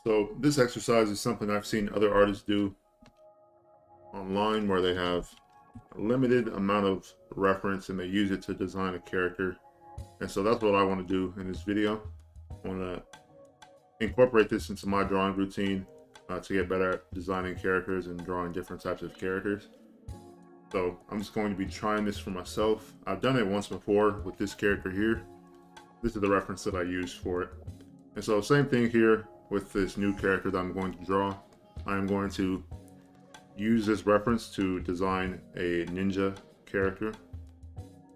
So this exercise is something I've seen other artists do online where they have a limited amount of reference and they use it to design a character. And so that's what I want to do in this video. I want to incorporate this into my drawing routine to get better at designing characters and drawing different types of characters. So I'm just going to be trying this for myself. I've done it once before with this character here. This is the reference that I used for it. And so same thing here with this new character that I'm going to draw. I am going to use this reference to design a ninja character.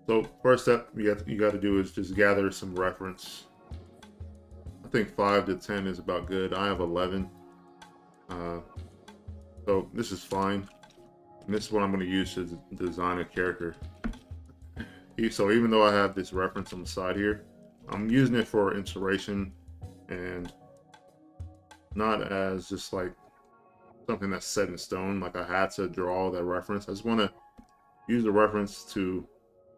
So first step you got to do is just gather some reference. I think 5 to 10 is about good. I have 11. So this is fine. And this is what I'm going to use to design a character. So even though I have this reference on the side here, I'm using it for inspiration and not as just like something that's set in stone, like I had to draw that reference. I just want to use the reference to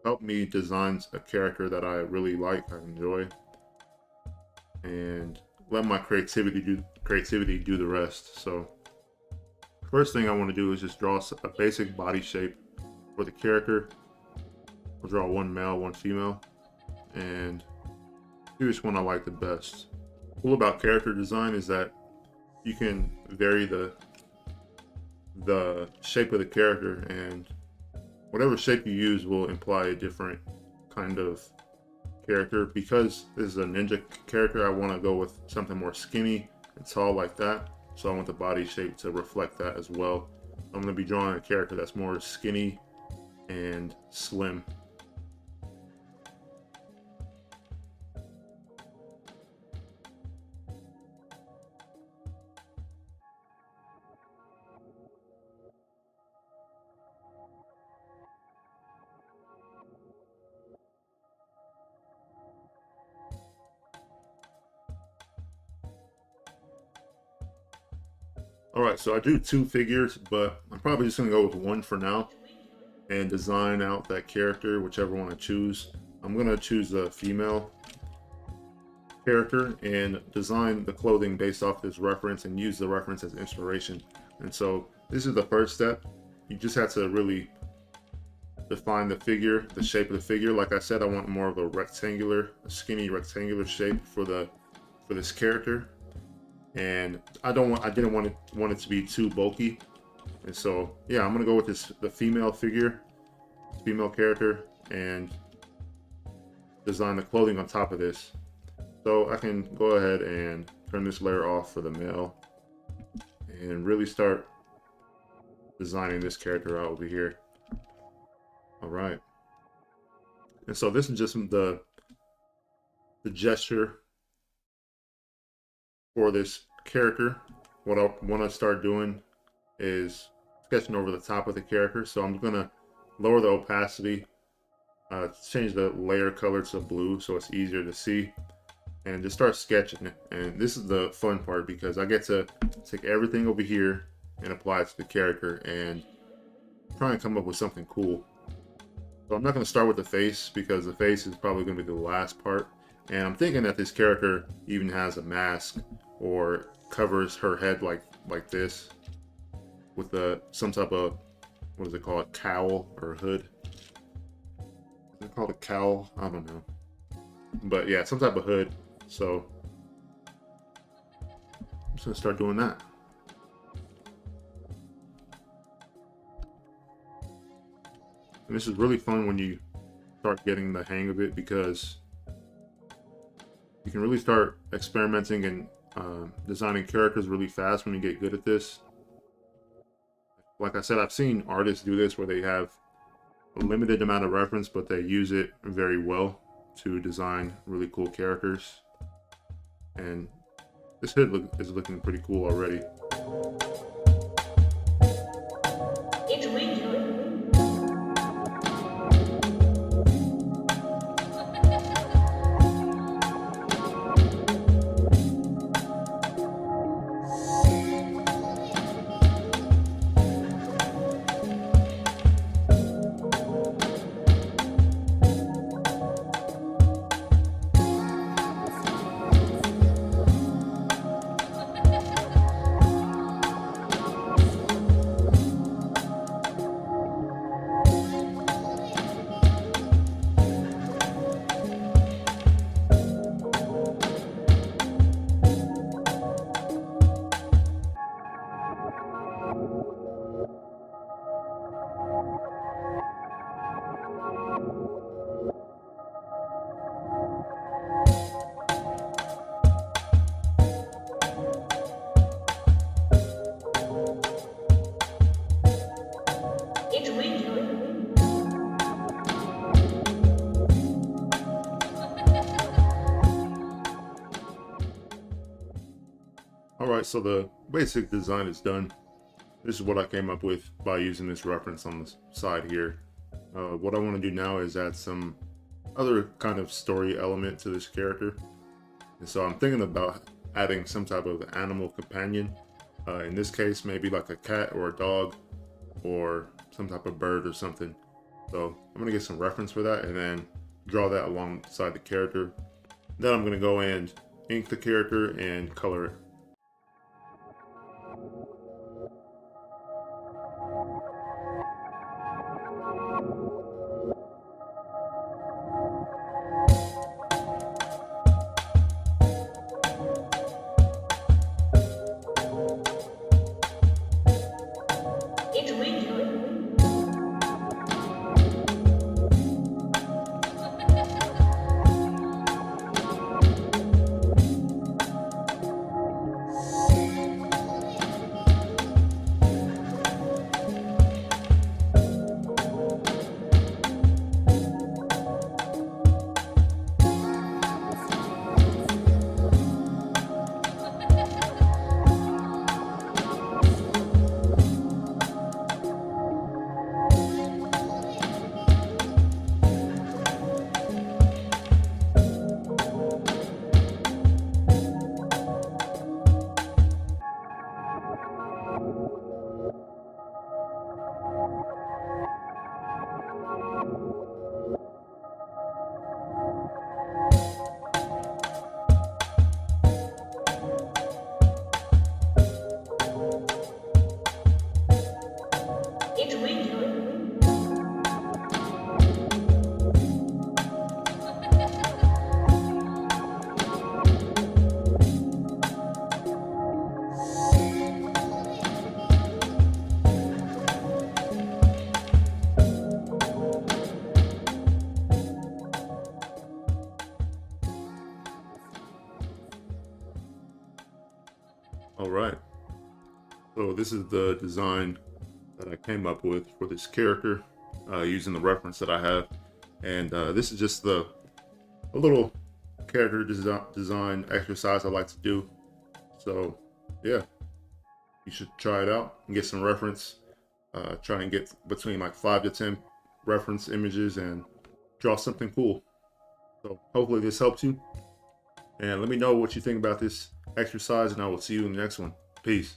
help me design a character that I really like, I enjoy, and let my creativity do the rest. So first thing I want to do is just draw a basic body shape for the character. I'll draw one male, one female, and see which one I like the best. Cool about character design is that you can vary the shape of the character, and whatever shape you use will imply a different kind of character. Because this is a ninja character, I want to go with something more skinny and tall like that, so I want the body shape to reflect that as well. I'm going to be drawing a character that's more skinny and slim. Alright, so I drew 2 figures, but I'm probably just going to go with 1 for now and design out that character, whichever one I choose. I'm going to choose a female character and design the clothing based off this reference and use the reference as inspiration. And so this is the first step. You just have to really define the figure, the shape of the figure. Like I said, I want more of a skinny rectangular shape for this character. And I didn't want it to be too bulky, and so yeah, I'm gonna go with the female character, and design the clothing on top of this. So I can go ahead and turn this layer off for the male and really start designing this character out over here. All right, and so this is just the gesture for this character. What I want to start doing is sketching over the top of the character. So I'm going to lower the opacity, change the layer color to blue so it's easier to see, and just start sketching it. And this is the fun part because I get to take everything over here and apply it to the character and try and come up with something cool. So I'm not going to start with the face because the face is probably going to be the last part. And I'm thinking that this character even has a mask or covers her head like this with some type of, what is it called, cowl or hood? Is it called a cowl? I don't know. But yeah, some type of hood. So I'm just gonna start doing that. And this is really fun when you start getting the hang of it, because you can really start experimenting and designing characters really fast when you get good at this. Like I said, I've seen artists do this where they have a limited amount of reference, but they use it very well to design really cool characters. And this hood is looking pretty cool already. It's winter. Alright, so the basic design is done. This is what I came up with by using this reference on the side here. What I want to do now is add some other kind of story element to this character. And so I'm thinking about adding some type of animal companion. In this case, maybe like a cat or a dog or some type of bird or something. So I'm going to get some reference for that and then draw that alongside the character. Then I'm going to go and ink the character and color it. It will do it. It will do it. Alright, so this is the design that I came up with for this character using the reference that I have. And this is just a little character design exercise I like to do. So yeah, you should try it out and get some reference. Try and get between like 5 to 10 reference images and draw something cool. So hopefully this helps you. And let me know what you think about this exercise, and I will see you in the next one. Peace.